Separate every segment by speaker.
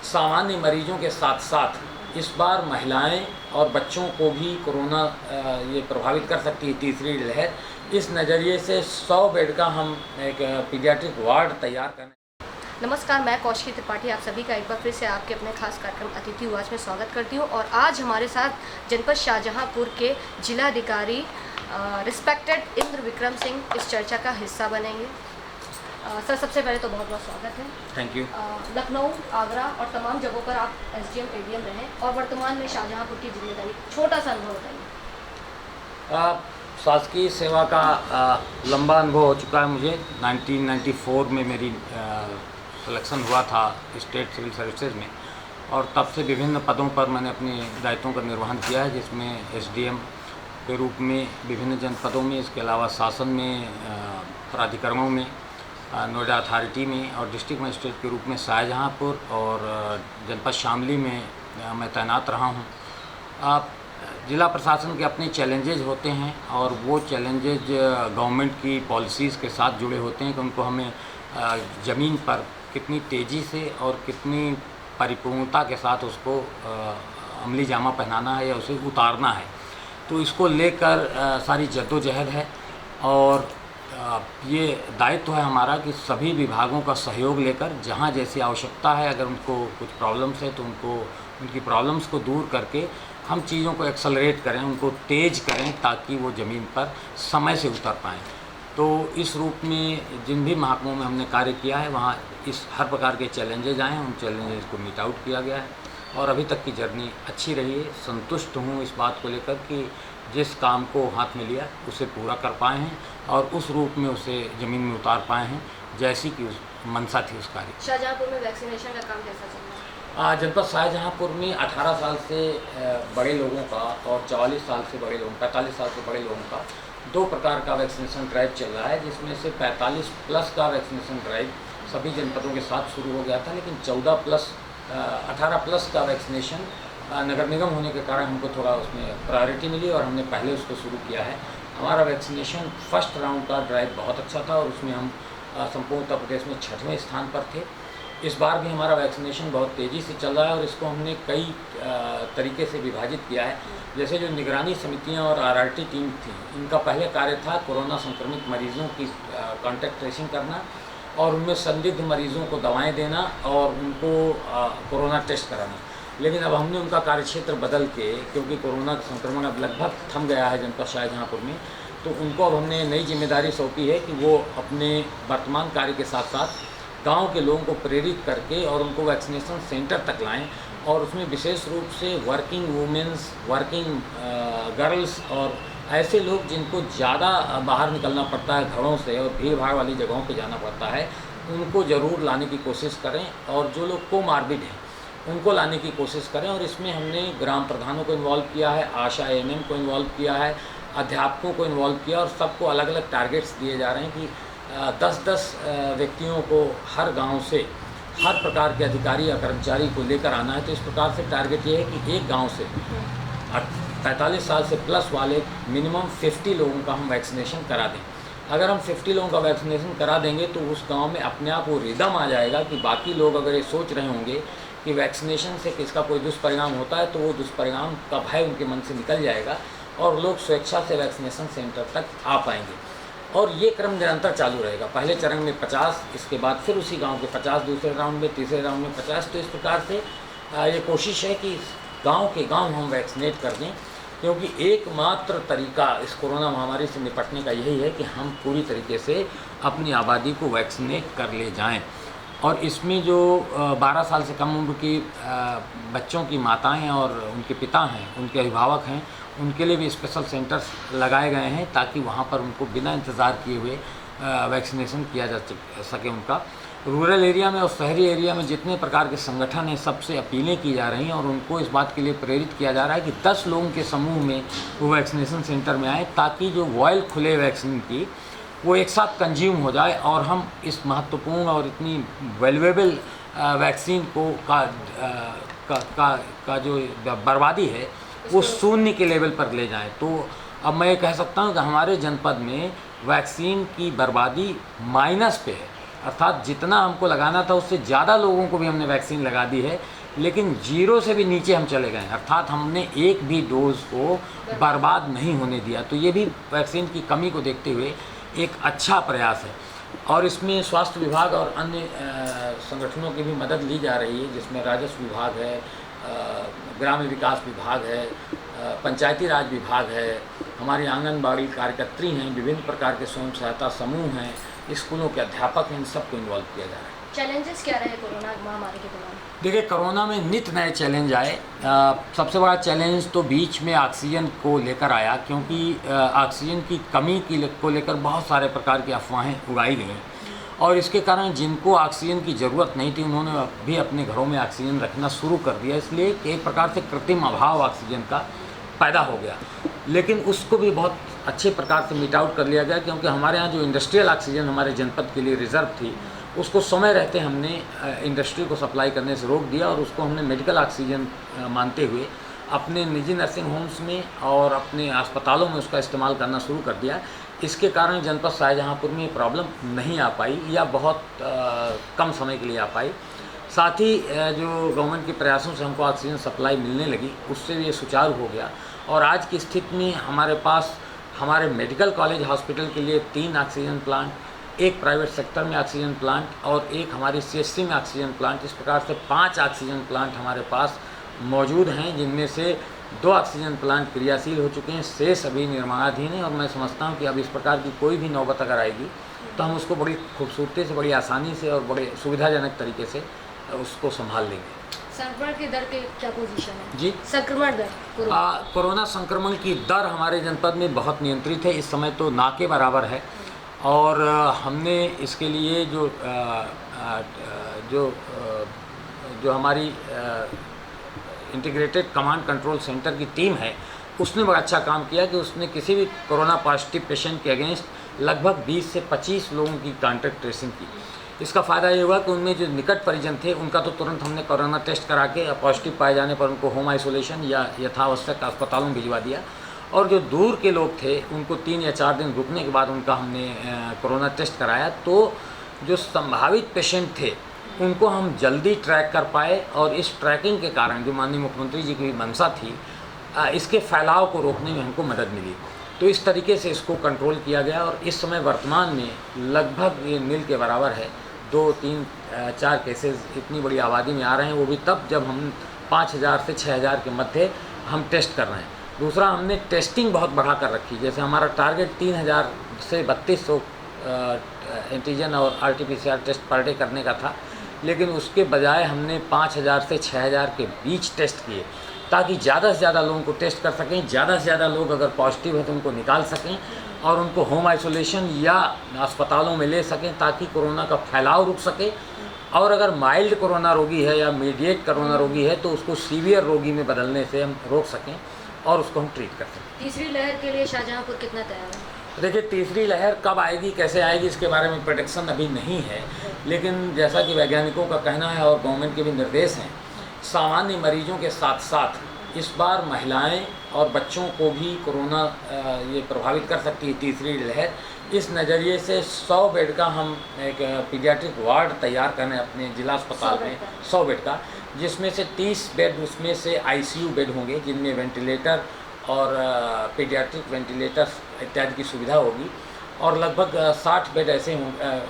Speaker 1: सामान्य मरीजों के साथ साथ इस बार महिलाएं और बच्चों को भी कोरोना ये प्रभावित कर सकती है, तीसरी लहर। इस नज़रिए से 100 बेड का हम एक पीडियाट्रिक वार्ड तैयार करें।
Speaker 2: नमस्कार, मैं कौशिकी त्रिपाठी आप सभी का एक बार फिर से आपके अपने खास कार्यक्रम अतिथि उवाच में स्वागत करती हूँ। और आज हमारे साथ जनपद शाहजहांपुर के जिलाधिकारी रिस्पेक्टेड इंद्र विक्रम सिंह इस चर्चा का हिस्सा बनेंगे। सर, सबसे पहले तो बहुत बहुत स्वागत है।
Speaker 1: Thank you.
Speaker 2: लखनऊ, आगरा और तमाम जगहों पर आप एसडीएम एडीएम रहे और वर्तमान में शाहजहांपुर की जिम्मेदारी, छोटा सा अनुभव बताइए।
Speaker 1: शासकीय सेवा का लंबा अनुभव हो चुका है मुझे। 1994 में मेरी सिलेक्शन हुआ था स्टेट सिविल सर्विसेज में, और तब से विभिन्न पदों पर मैंने अपने दायित्वों का निर्वहन किया है, जिसमें एसडीएम के रूप में विभिन्न जनपदों में, इसके अलावा शासन में, प्राधिकरणों में, नोएडा अथॉरिटी में, और डिस्ट्रिक्ट मजिस्ट्रेट के रूप में शाहजहांपुर और जनपद शामली में मैं तैनात रहा हूँ। जिला प्रशासन के अपने चैलेंजेज होते हैं, और वो चैलेंजेज गवर्नमेंट की पॉलिसीज़ के साथ जुड़े होते हैं कि उनको हमें ज़मीन पर कितनी तेज़ी से और कितनी परिपूर्णता के साथ उसको अमली जामा पहनाना है या उसे उतारना है। तो इसको लेकर सारी जद्दोजहद है, और ये दायित्व है हमारा कि सभी विभागों का सहयोग लेकर जहाँ जैसी आवश्यकता है, अगर उनको कुछ प्रॉब्लम्स है तो उनकी प्रॉब्लम्स को दूर करके हम चीज़ों को एक्सेलरेट करें, उनको तेज़ करें, ताकि वो ज़मीन पर समय से उतर पाएँ। तो इस रूप में जिन भी महकमों में हमने कार्य किया है, वहाँ इस हर प्रकार के चैलेंजेज आए हैं, उन चैलेंजेस को मीट आउट किया गया है, और अभी तक की जर्नी अच्छी रही है। संतुष्ट हूँ इस बात को लेकर कि जिस काम को हाथ में लिया उसे पूरा कर पाए हैं, और उस रूप में उसे ज़मीन में उतार पाए हैं जैसी कि उस मंशा थी उस कार्य।
Speaker 2: शाहजहांपुर में वैक्सीनेशन का काम कैसा चल रहा है?
Speaker 1: जनपद शाहजहांपुर में 18 साल से बड़े लोगों का और 44 साल से बड़े लोगों, 45 साल से बड़े लोगों का 2 प्रकार का वैक्सीनेशन ड्राइव चल रहा है, जिसमें से 45 प्लस का वैक्सीनेशन ड्राइव सभी जनपदों के साथ शुरू हो गया था, लेकिन 18 प्लस का वैक्सीनेशन नगर निगम होने के कारण हमको थोड़ा उसमें प्रायोरिटी मिली, और हमने पहले उसको शुरू किया है। हमारा वैक्सीनेशन फर्स्ट राउंड का ड्राइव बहुत अच्छा था, और उसमें हम संपूर्ण उत्तर प्रदेश में 6वें स्थान पर थे। इस बार भी हमारा वैक्सीनेशन बहुत तेज़ी से चल रहा है, और इसको हमने कई तरीके से विभाजित किया है। जैसे जो निगरानी समितियां और आरआरटी टीम थी, इनका पहले कार्य था कोरोना संक्रमित मरीजों की कॉन्टैक्ट ट्रेसिंग करना, और उनमें संदिग्ध मरीजों को दवाएं देना, और उनको कोरोना टेस्ट कराना। लेकिन अब हमने उनका कार्यक्षेत्र बदल के, क्योंकि कोरोना का संक्रमण अब लगभग थम गया है जनपद शाहजहांपुर में, तो उनको अब हमने नई जिम्मेदारी सौंपी है कि वो अपने वर्तमान कार्य के साथ साथ गांव के लोगों को प्रेरित करके और उनको वैक्सीनेशन सेंटर तक लाएं, और उसमें विशेष रूप से वर्किंग वुमेंस, वर्किंग गर्ल्स और ऐसे लोग जिनको ज़्यादा बाहर निकलना पड़ता है घरों से और भीड़ भाड़ वाली जगहों पे जाना पड़ता है, उनको ज़रूर लाने की कोशिश करें, और जो लोग कोमार्बिड हैं उनको लाने की कोशिश करें। और इसमें हमने ग्राम प्रधानों को इन्वॉल्व किया है, आशा एएनएम को इन्वॉल्व किया है, अध्यापकों को इन्वॉल्व किया, और सबको अलग अलग टारगेट्स दिए जा रहे हैं कि 10-10 व्यक्तियों को हर गांव से, हर प्रकार के अधिकारी या कर्मचारी को लेकर आना है। तो इस प्रकार से टारगेट ये है कि एक गांव से 45 साल से प्लस वाले मिनिमम 50 लोगों का हम वैक्सीनेशन करा दें। अगर हम 50 लोगों का वैक्सीनेशन करा देंगे तो उस गांव में अपने आप वो रिदम आ जाएगा कि बाकी लोग अगर ये सोच रहे होंगे कि वैक्सीनेशन से किसका कोई दुष्परिणाम होता है, तो वो दुष्परिणाम का भय उनके मन से निकल जाएगा, और लोग स्वेच्छा से वैक्सीनेशन सेंटर तक आ पाएंगे। और ये क्रम निरंतर चालू रहेगा। पहले चरण में 50, इसके बाद फिर उसी गांव के 50, दूसरे राउंड में, तीसरे राउंड में 50। तो इस प्रकार से ये कोशिश है कि गांव के गांव हम वैक्सीनेट कर दें, क्योंकि एकमात्र तरीका इस कोरोना महामारी से निपटने का यही है कि हम पूरी तरीके से अपनी आबादी को वैक्सीनेट कर ले जाएं। और इसमें जो 12 साल से कम उम्र की बच्चों की माताएं और उनके पिता हैं, उनके अभिभावक हैं, उनके लिए भी स्पेशल सेंटर्स लगाए गए हैं, ताकि वहाँ पर उनको बिना इंतज़ार किए हुए वैक्सीनेशन किया जा सके उनका। रूरल एरिया में और शहरी एरिया में जितने प्रकार के संगठन हैं, सबसे अपीलें की जा रही हैं, और उनको इस बात के लिए प्रेरित किया जा रहा है कि 10 लोगों के समूह में वो वैक्सीनेशन सेंटर में आए, ताकि जो वॉयल खुले वैक्सीन की वो एक साथ कंज्यूम हो जाए, और हम इस महत्वपूर्ण और इतनी वैल्यूएबल वैक्सीन को का जो बर्बादी है वो शून्य के लेवल पर ले जाएं। तो अब मैं ये कह सकता हूँ कि हमारे जनपद में वैक्सीन की बर्बादी माइनस पे है, अर्थात जितना हमको लगाना था उससे ज़्यादा लोगों को भी हमने वैक्सीन लगा दी है। लेकिन 0 से भी नीचे हम चले गए, अर्थात हमने एक भी डोज को बर्बाद नहीं होने दिया। तो ये भी वैक्सीन की कमी को देखते हुए एक अच्छा प्रयास है और इसमें स्वास्थ्य विभाग और अन्य संगठनों की भी मदद ली जा रही है, जिसमें राजस्व विभाग है, ग्राम्य विकास विभाग है, पंचायती राज विभाग है, हमारी आंगनबाड़ी कार्यकर्त्री हैं, विभिन्न प्रकार के स्वयं सहायता समूह हैं, स्कूलों के अध्यापक हैं, इन सबको इन्वॉल्व किया जा रहा है।
Speaker 2: चैलेंजेस क्या रहे कोरोना महामारी के दौरान?
Speaker 1: देखिए, कोरोना में नित नए चैलेंज आए। सबसे बड़ा चैलेंज तो बीच में ऑक्सीजन को लेकर आया, क्योंकि ऑक्सीजन की कमी को लेकर बहुत सारे प्रकार की अफवाहें उड़ाई गई और इसके कारण जिनको ऑक्सीजन की ज़रूरत नहीं थी उन्होंने भी अपने घरों में ऑक्सीजन रखना शुरू कर दिया, इसलिए कि एक प्रकार से कृत्रिम अभाव ऑक्सीजन का पैदा हो गया। लेकिन उसको भी बहुत अच्छे प्रकार से मीट आउट कर लिया गया, क्योंकि हमारे यहाँ जो इंडस्ट्रियल ऑक्सीजन हमारे जनपद के लिए रिजर्व थी उसको समय रहते हमने इंडस्ट्री को सप्लाई करने से रोक दिया और उसको हमने मेडिकल ऑक्सीजन मानते हुए अपने निजी नर्सिंग होम्स में और अपने अस्पतालों में उसका इस्तेमाल करना शुरू कर दिया। इसके कारण जनपद शाहजहाँपुर में प्रॉब्लम नहीं आ पाई या बहुत कम समय के लिए आ पाई। साथ ही जो गवर्नमेंट के प्रयासों से हमको ऑक्सीजन सप्लाई मिलने लगी, उससे भी ये सुचारू हो गया और आज की स्थिति में हमारे पास हमारे मेडिकल कॉलेज हॉस्पिटल के लिए 3 ऑक्सीजन प्लांट, एक प्राइवेट सेक्टर में ऑक्सीजन प्लांट और एक हमारी CHC में ऑक्सीजन प्लांट, इस प्रकार से 5 ऑक्सीजन प्लांट हमारे पास मौजूद हैं, जिनमें से 2 ऑक्सीजन प्लांट क्रियाशील हो चुके हैं, शेष अभी निर्माणाधीन है। और मैं समझता हूं कि अब इस प्रकार की कोई भी नौबत अगर आएगी तो हम उसको बड़ी खूबसूरती से, बड़ी आसानी से और बड़े सुविधाजनक तरीके से उसको संभाल लेंगे।
Speaker 2: संक्रमण की दर के क्या पोजीशन है?
Speaker 1: जी,
Speaker 2: संक्रमण दर
Speaker 1: कोरोना संक्रमण की दर हमारे जनपद में बहुत नियंत्रित है, इस समय तो ना के बराबर है और हमने इसके लिए जो हमारी इंटीग्रेटेड कमांड कंट्रोल सेंटर की टीम है उसने बड़ा अच्छा काम किया कि उसने किसी भी कोरोना पॉजिटिव पेशेंट के अगेंस्ट लगभग 20 से 25 लोगों की कॉन्टैक्ट ट्रेसिंग की। इसका फ़ायदा ये हुआ कि उनमें जो निकट परिजन थे उनका तो तुरंत हमने कोरोना टेस्ट करा के पॉजिटिव पाए जाने पर उनको होम आइसोलेशन या यथावश्यक अस्पतालों में भिजवा दिया और जो दूर के लोग थे उनको 3 या 4 दिन रुकने के बाद उनका हमने कोरोना टेस्ट कराया। तो जो संभावित पेशेंट थे उनको हम जल्दी ट्रैक कर पाए और इस ट्रैकिंग के कारण जो माननीय मुख्यमंत्री जी की मंशा थी, इसके फैलाव को रोकने में हमको मदद मिली। तो इस तरीके से इसको कंट्रोल किया गया और इस समय वर्तमान में लगभग ये नील के बराबर है। 2, 3, 4 केसेस इतनी बड़ी आबादी में आ रहे हैं, वो भी तब जब हम 5000 से 6000 के मध्य हम टेस्ट कर रहे हैं। दूसरा, हमने टेस्टिंग बहुत बढ़ा कर रखी, जैसे हमारा टारगेट 3000 से 3200 एंटीजन और RT-PCR टेस्ट पर डे करने का था, लेकिन उसके बजाय हमने 5000 से 6000 के बीच टेस्ट किए ताकि ज़्यादा से ज़्यादा लोगों को टेस्ट कर सकें, ज़्यादा से ज़्यादा लोग अगर पॉजिटिव है तो उनको निकाल सकें और उनको होम आइसोलेशन या अस्पतालों में ले सकें ताकि कोरोना का फैलाव रुक सके। और अगर माइल्ड कोरोना रोगी है या मीडिएट कोरोना रोगी है तो उसको सीवियर रोगी में बदलने से हम रोक सकें और उसको हम ट्रीट कर सकें।
Speaker 2: तीसरी लहर के लिए शाहजहाँपुर कितना तैयार है?
Speaker 1: देखिए, तीसरी लहर कब आएगी, कैसे आएगी, इसके बारे में प्रेडिक्शन अभी नहीं है, लेकिन जैसा कि वैज्ञानिकों का कहना है और गवर्नमेंट के भी निर्देश हैं, सामान्य मरीजों के साथ साथ इस बार महिलाएं और बच्चों को भी कोरोना ये प्रभावित कर सकती है तीसरी लहर। इस नज़रिए से 100 बेड का हम एक पीडियाट्रिक वार्ड तैयार कर रहे हैं अपने जिला अस्पताल में, 100 बेड का, जिसमें से 30 बेड उसमें से ICU बेड होंगे, जिनमें वेंटिलेटर और पीडियाट्रिक वेंटिलेटर इत्यादि की सुविधा होगी और लगभग 60 बेड ऐसे होंगे,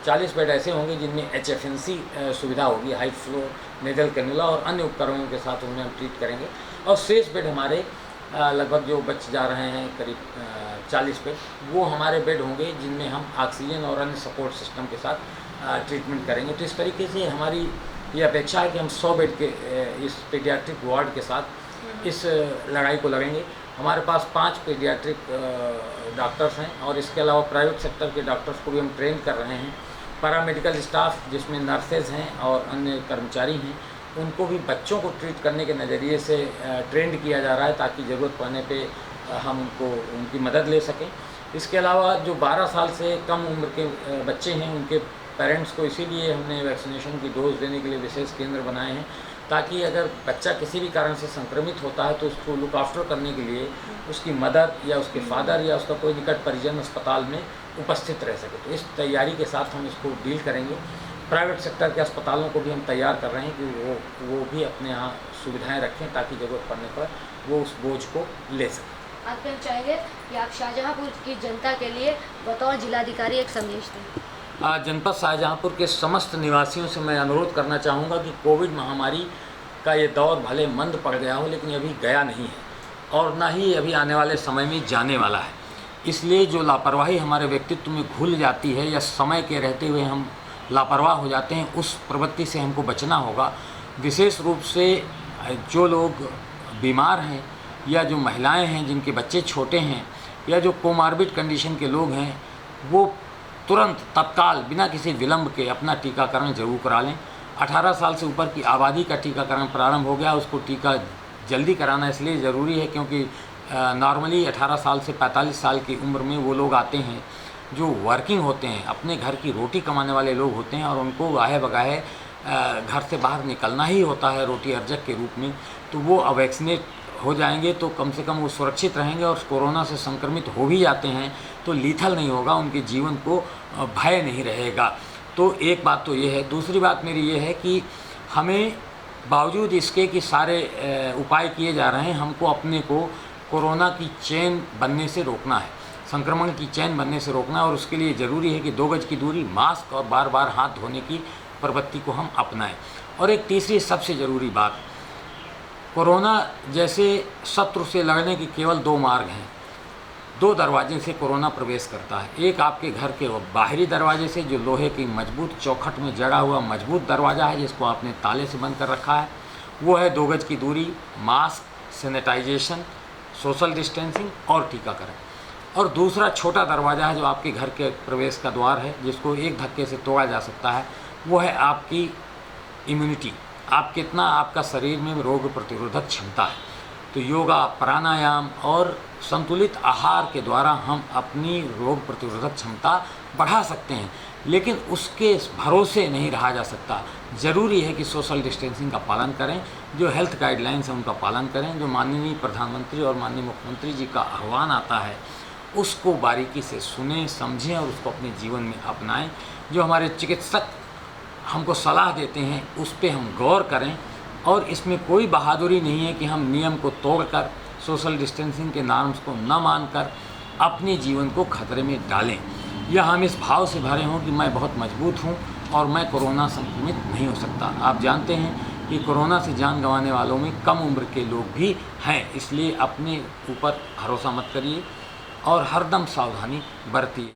Speaker 1: 40 बेड ऐसे होंगे जिनमें HFNC सुविधा होगी, हाई फ्लो नेजल कैनुला और अन्य उपकरणों के साथ उनमें हम ट्रीट करेंगे। और शेष बेड हमारे लगभग जो बच जा रहे हैं करीब 40 बेड, वो हमारे बेड होंगे जिनमें हम ऑक्सीजन और अन्य सपोर्ट सिस्टम के साथ ट्रीटमेंट करेंगे। तो इस तरीके से हमारी ये अपेक्षा है कि हम 100 बेड के इस पीडियाट्रिक वार्ड के साथ इस लड़ाई को लड़ेंगे। हमारे पास 5 पीडियाट्रिक डॉक्टर्स हैं और इसके अलावा प्राइवेट सेक्टर के डॉक्टर्स को भी हम ट्रेन कर रहे हैं। पैरामेडिकल स्टाफ जिसमें नर्सेज हैं और अन्य कर्मचारी हैं, उनको भी बच्चों को ट्रीट करने के नज़रिए से ट्रेंड किया जा रहा है ताकि ज़रूरत पड़ने पे हम उनकी मदद ले सकें। इसके अलावा जो 12 साल से कम उम्र के बच्चे हैं उनके पेरेंट्स को इसीलिए हमने वैक्सीनेशन की डोज देने के लिए विशेष केंद्र बनाए हैं ताकि अगर बच्चा किसी भी कारण से संक्रमित होता है तो उसको लुक आफ्टर करने के लिए उसकी मदद या उसके फादर या उसका कोई निकट परिजन अस्पताल में उपस्थित रह सके। तो इस तैयारी के साथ हम इसको डील करेंगे। प्राइवेट सेक्टर के अस्पतालों को भी हम तैयार कर रहे हैं कि वो भी अपने यहाँ सुविधाएं रखें ताकि ज़रूरत पड़ने पर वो उस बोझ को ले सकें।
Speaker 2: आप कहना चाहेंगे कि आप शाहजहाँपुर की जनता के लिए बतौर जिलाधिकारी एक संदेश दें?
Speaker 1: जनपद शाहजहाँपुर के समस्त निवासियों से मैं अनुरोध करना चाहूँगा कि कोविड महामारी का ये दौर भले मंद पड़ गया हो, लेकिन अभी गया नहीं है और ना ही अभी आने वाले समय में जाने वाला है। इसलिए जो लापरवाही हमारे व्यक्तित्व में घुल जाती है या समय के रहते हुए हम लापरवाह हो जाते हैं, उस प्रवृत्ति से हमको बचना होगा। विशेष रूप से जो लोग बीमार हैं या जो महिलाएं हैं जिनके बच्चे छोटे हैं या जो कोमार्बिड कंडीशन के लोग हैं, वो तुरंत तत्काल बिना किसी विलंब के अपना टीकाकरण जरूर करा लें। 18 साल से ऊपर की आबादी का टीकाकरण प्रारंभ हो गया, उसको टीका जल्दी कराना इसलिए ज़रूरी है क्योंकि नॉर्मली 18 साल से 45 साल की उम्र में वो लोग आते हैं जो वर्किंग होते हैं, अपने घर की रोटी कमाने वाले लोग होते हैं और उनको गाहे बगाहे घर से बाहर निकलना ही होता है रोटी अर्जक के रूप में। तो वो वैक्सीनेट हो जाएंगे तो कम से कम वो सुरक्षित रहेंगे और कोरोना से संक्रमित हो भी जाते हैं तो लीथल नहीं होगा, उनके जीवन को भय नहीं रहेगा। तो एक बात तो ये है। दूसरी बात मेरी ये है कि हमें बावजूद इसके कि सारे उपाय किए जा रहे हैं, हमको अपने को कोरोना की चेन बनने से रोकना है, संक्रमण की चेन बनने से रोकना है और उसके लिए ज़रूरी है कि 2 गज की दूरी, मास्क और बार बार हाथ धोने की प्रवृत्ति को हम अपनाएं। और एक तीसरी सबसे ज़रूरी बात, कोरोना जैसे शत्रु से लड़ने के केवल 2 मार्ग हैं। 2 दरवाजे से कोरोना प्रवेश करता है। एक आपके घर के बाहरी दरवाजे से जो लोहे की मजबूत चौखट में जड़ा हुआ मजबूत दरवाज़ा है जिसको आपने ताले से बंद कर रखा है, वो है 2 गज की दूरी, मास्क, सैनिटाइजेशन, सोशल डिस्टेंसिंग और टीकाकरण। और दूसरा छोटा दरवाज़ा है जो आपके घर के प्रवेश का द्वार है जिसको एक धक्के से तोड़ा जा सकता है, वो है आपकी इम्यूनिटी, आप कितना आपका शरीर में रोग प्रतिरोधक क्षमता है। तो योगा, प्राणायाम और संतुलित आहार के द्वारा हम अपनी रोग प्रतिरोधक क्षमता बढ़ा सकते हैं, लेकिन उसके भरोसे नहीं रहा जा सकता। ज़रूरी है कि सोशल डिस्टेंसिंग का पालन करें, जो हेल्थ गाइडलाइंस हैं उनका पालन करें, जो माननीय प्रधानमंत्री और माननीय मुख्यमंत्री जी का आह्वान आता है उसको बारीकी से सुनें, समझें और उसको अपने जीवन में अपनाएं। जो हमारे चिकित्सक हमको सलाह देते हैं उस पर हम गौर करें और इसमें कोई बहादुरी नहीं है कि हम नियम को तोड़कर, सोशल डिस्टेंसिंग के नॉर्म्स को न मानकर अपने जीवन को खतरे में डालें, या हम इस भाव से भरे हों कि मैं बहुत मजबूत हूं और मैं कोरोना संक्रमित नहीं हो सकता। आप जानते हैं कि कोरोना से जान गंवाने वालों में कम उम्र के लोग भी हैं, इसलिए अपने ऊपर भरोसा मत करिए और हरदम सावधानी बरतिए।